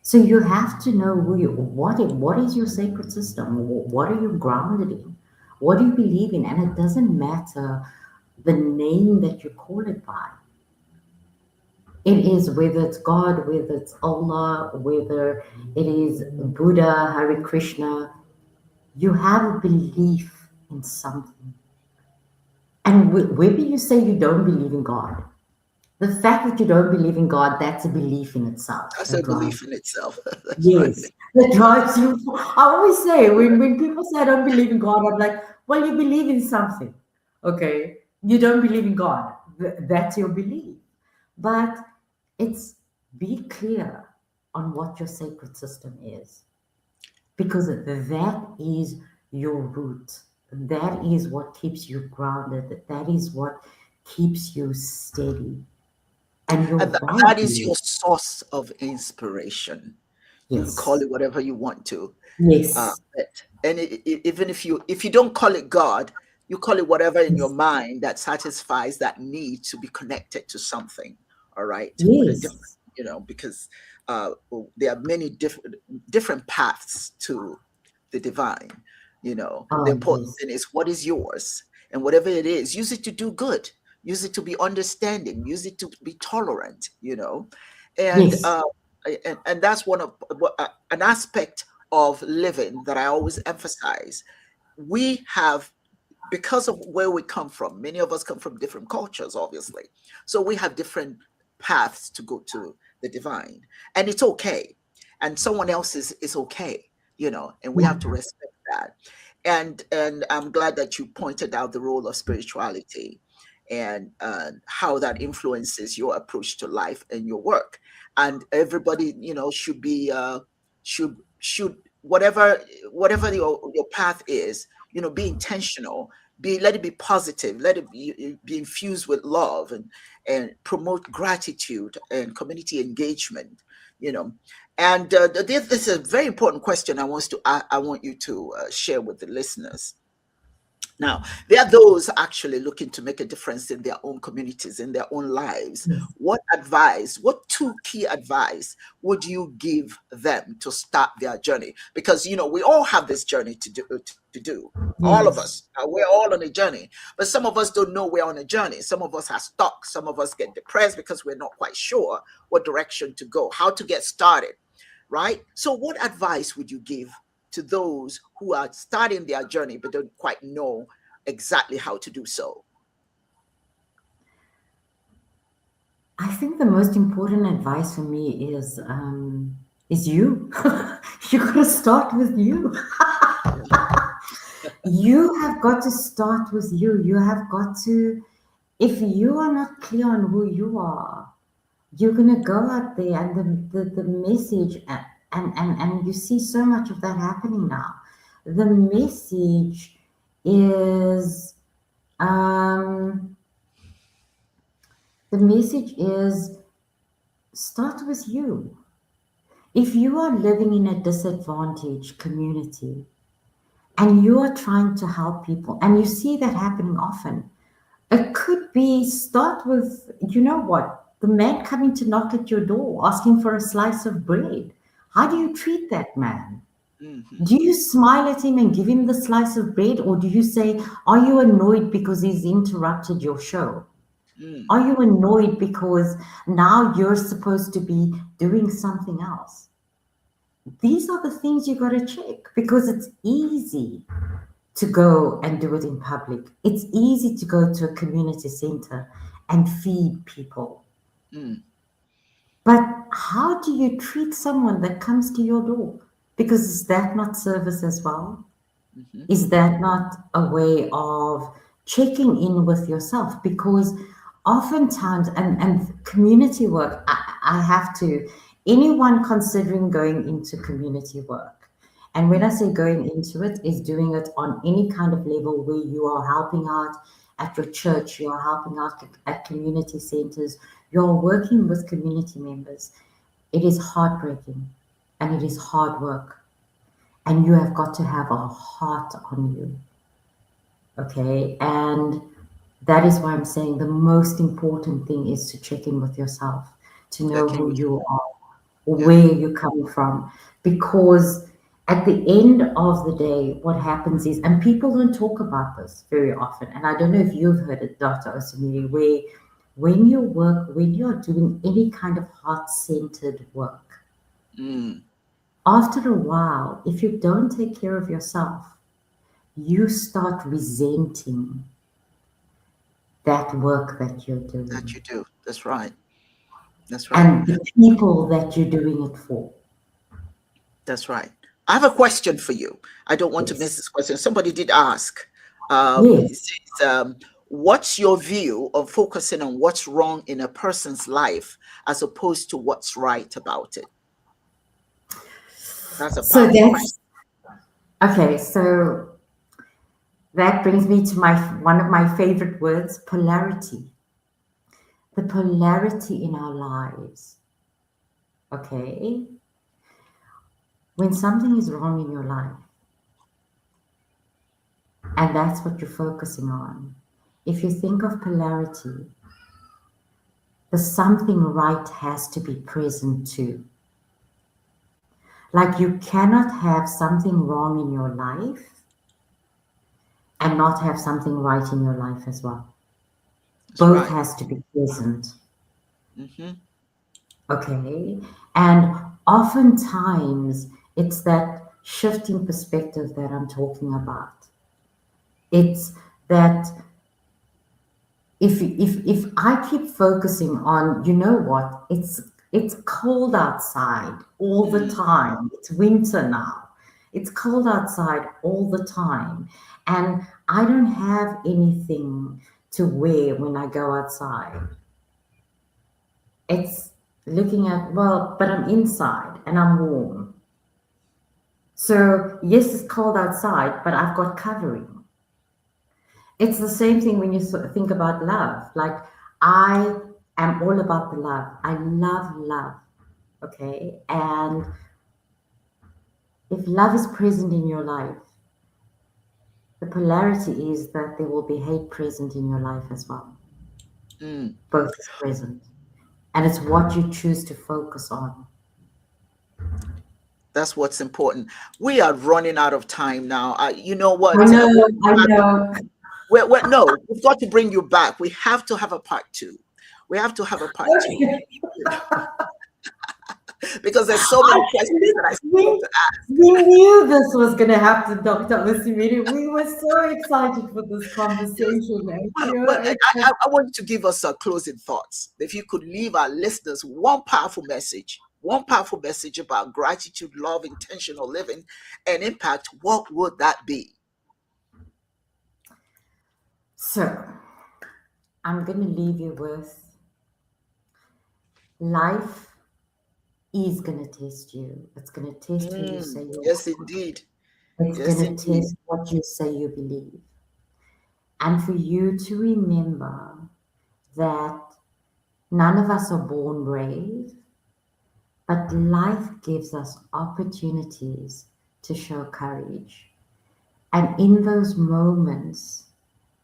So you have to know what is your sacred system? What are you grounded in? What do you believe in? And it doesn't matter the name that you call it by. It is whether it's God, whether it's Allah, whether it is Buddha, Hare Krishna. You have a belief in something. And whether you say you don't believe in God, the fact that you don't believe in God, that's a belief in itself. That's That a drives. belief in itself. That's right. Yes, that drives you. I always say when people say I don't believe in God, I'm like, well, you believe in something, okay? You don't believe in God. That's your belief. But it's be clear on what your sacred system is, because that is your root. That is what keeps you grounded. That is what keeps you steady. And your And that is value, your source of inspiration. You can call yes, it whatever you want to. yes, And even if you don't call it God, you call it whatever in your yes, mind that satisfies that need to be connected to something. All right, to put it different, yes. because there are many different paths to the divine. The Oh, important yes, thing is what is yours, and whatever it is, use it to do good. Use it to be understanding. Use it to be tolerant. And yes, and that's one of an aspect of living that I always emphasize. We have, because of where we come from, many of us come from different cultures, obviously. So we have different paths to go to the divine, and it's okay. And someone else's is okay, and we yeah, have to respect that. And I'm glad that you pointed out the role of spirituality and how that influences your approach to life and your work. And everybody, should be should whatever your path is, be intentional, let it be positive, let it be infused with love, and promote gratitude and community engagement. you know and this is a very important question I want you to share with the listeners. Now, there are those actually looking to make a difference in their own communities, in their own lives. Yes. What two key advice would you give them to start their journey? Because, we all have this journey to do. All of us, Yes. we're all on a journey, but some of us don't know we're on a journey. Some of us are stuck. Some of us get depressed because we're not quite sure what direction to go, how to get started, right? So, what advice would you give to those who are starting their journey but don't quite know exactly how to do so? I think the most important advice for me is you. You got to start with you. You have got to start with you. You have got to, if you are not clear on who you are, you're going to go out there and the message, and you see so much of that happening now. The message is, um, the message is start with you. If you are living in a disadvantaged community and you are trying to help people, and you see that happening often, it could be start with, you know what, the man coming to knock at your door asking for a slice of bread. How do you treat that man? Mm-hmm. Do you smile at him and give him the slice of bread, or do you say, are you annoyed because he's interrupted your show? Mm, Are you annoyed because now you're supposed to be doing something else? These are the things you got to check, because it's easy to go and do it in public. It's easy to go to a community center and feed people. mm, But how do you treat someone that comes to your door? Because is that not service as well? mm-hmm. Is that not a way of checking in with yourself? Because oftentimes, and community work, I have to, anyone considering going into community work, and when I Mm, say going into it, is doing it on any kind of level where you are helping out at your church, you are helping out at community centers, you're working with community members. It is heartbreaking and it is hard work, and you have got to have a heart on you. Okay. And that is why I'm saying the most important thing is to check in with yourself, to know checking who with you are, Yeah. where you're coming from. Because at the end of the day, what happens is, and people don't talk about this very often, and I don't know if you've heard it, Dr. Osamiri, where when you're doing any kind of heart centered work, Mm, after a while, if you don't take care of yourself, you start resenting that work that you're that doing you do. That's right. That's right. and the people that you're doing it for. That's right. I have a question for you. I don't want to miss Yes. this question. Somebody did ask. Yes. It says, what's your view of focusing on what's wrong in a person's life as opposed to what's right about it? That's a So powerful question. that's okay. So that brings me to my one of my favorite words, polarity. The polarity in our lives. Okay. When something is wrong in your life, and that's what you're focusing on, if you think of polarity, the something right has to be present too. Like you cannot have something wrong in your life and not have something right in your life as well. That's Both right. has to be present. Mm-hmm. Okay. And oftentimes it's that shifting perspective that I'm talking about. It's that if I keep focusing on, you know what, it's cold outside all the Mm, time. It's winter now. It's cold outside all the time. And I don't have anything to wear when I go outside. It's looking at, well, but I'm inside and I'm warm. So yes, it's cold outside, but I've got covering. It's the same thing when you think about love. Like, I am all about the love. I love love. Okay. And if love is present in your life, The polarity is that there will be hate present in your life as well. Mm. Both is present. And it's what you choose to focus on. That's what's important. We are running out of time now. You know I what? know, I know. No, we've got to bring you back. We have to have a part two. We have to have a part two Okay. because there's so many questions that I still want we, to ask. we knew this was going to happen, Dr. Osimiri. We were so excited for this conversation. And, you Well, know, I want you to give us closing thoughts. If you could leave our listeners one powerful message about gratitude, love, intentional living, and impact, what would that be? so I'm going to leave you with life is going to test you. It's going to test who you say you Yes, are. indeed. It's Yes, going to indeed. test what you say you believe. And for you to remember that none of us are born brave, but life gives us opportunities to show courage. And in those moments,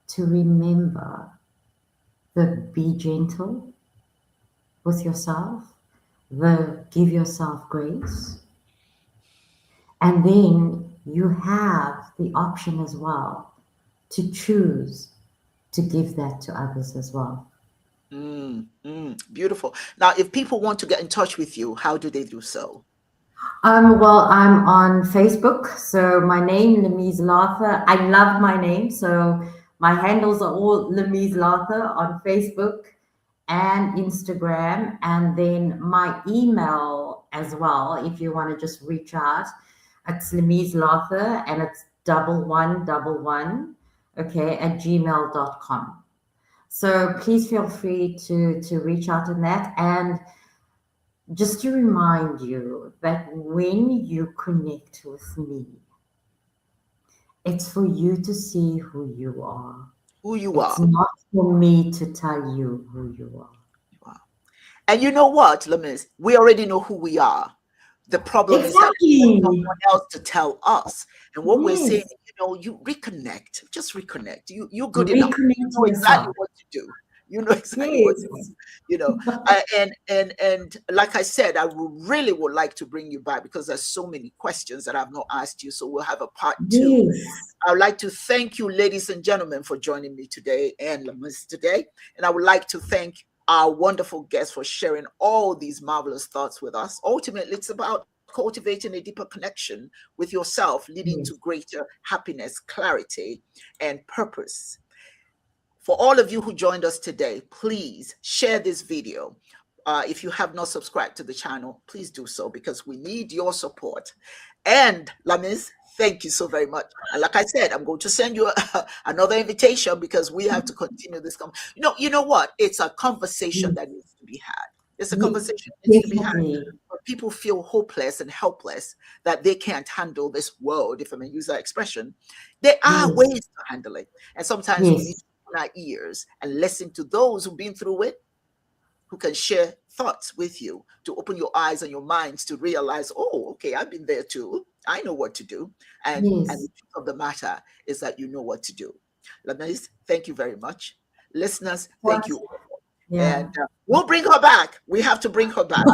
to remember the be gentle with yourself, the give yourself grace. And then you have the option as well to choose to give that to others as well. Beautiful. Now, if people want to get in touch with you, how do they do so? Well, I'm on Facebook. So my name, Lamiz Latha. I love my name. So my handles are all Lamiz Latha on Facebook and Instagram. And then my email as well, if you want to just reach out, it's Lamiz Latha and it's 1111, okay, at gmail.com. So please feel free to reach out on that. And just to remind you that when you connect with me, it's for you to see who you are. Who you It's are. not for me to tell you who you are. Wow. And you know what, Lamiz? We already know who we are. The problem is that we want Exactly. someone else to tell us. And what we're saying, Yes. you reconnect. Just reconnect. You're good enough. You Reconnect know to exactly yourself. what to do. You know exactly what to do. Yes. You know, and like I said, would like to bring you back because there's so many questions that I've not asked you. So we'll have a part two. Yes. I would like to thank you, ladies and gentlemen, for joining me today and Lamiz today. And I would like to thank our wonderful guests for sharing all these marvelous thoughts with us. Ultimately, it's about cultivating a deeper connection with yourself, leading to Yes. greater happiness, clarity, and purpose. For all of you who joined us today, please share this video. If you have not subscribed to the channel, please do so because we need your support. And Lamiz, thank you so very much. And like I said, I'm going to send you another invitation because we have to continue this. You know what? It's a conversation Yes. that needs to be had. It's a Ye- conversation that needs to be had. Definitely. When people feel hopeless and helpless that they can't handle this world, if I may use that expression, there are Yes. ways to handle it. And sometimes we need Yes. to open our ears and listen to those who've been through it, who can share thoughts with you to open your eyes and your minds to realize, oh, okay, I've been there too. I know what to do. And Yes. the truth of the matter is that you know what to do. Lamiz, thank you very much. Listeners, thank What? you. Yeah. And we'll bring her back. We have to bring her back.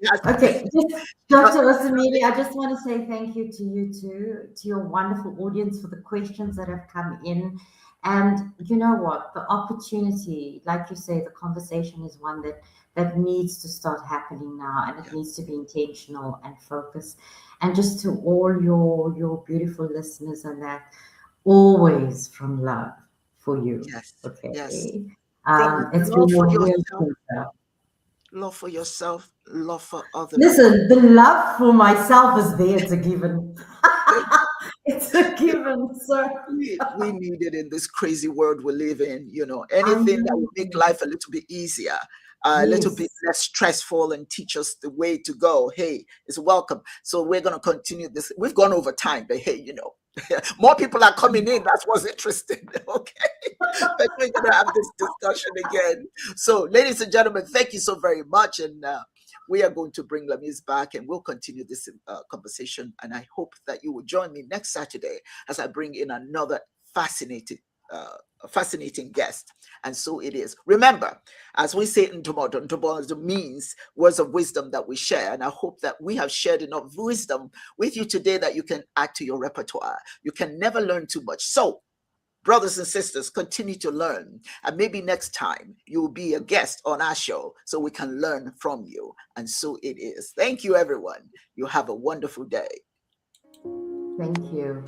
Yes. Okay, just Dr. Osamiri, I just want to say thank you to you too, to your wonderful audience for the questions that have come in. And you know what? The opportunity, like you say, the conversation is one that needs to start happening now, and it needs to be intentional and focused. And just to all your beautiful listeners and that, always from love for you. Yes. Yes. Okay. From It's love been for a real yourself, pleasure. love for other people. Listen, the love for myself is there. It's a given. It's a given. So We need it in this crazy world we live in. I Anything that know. will make life a little bit easier, a little bit Yes. less stressful, and teach us the way to go. Hey, it's welcome. So we're going to continue this. We've gone over time, but hey, more people are coming in. That's what's interesting. Okay. But we're going to have this discussion again. So, ladies and gentlemen, thank you so very much. And we are going to bring Lamiz back and we'll continue this conversation. And I hope that you will join me next Saturday as I bring in another fascinating, a fascinating guest. And so it is. Remember, as we say in Ntomodo means words of wisdom that we share. And I hope that we have shared enough wisdom with you today that you can add to your repertoire. You can never learn too much. So, brothers and sisters, continue to learn. And maybe next time you'll be a guest on our show so we can learn from you. And so it is. Thank you, everyone. You have a wonderful day. Thank you.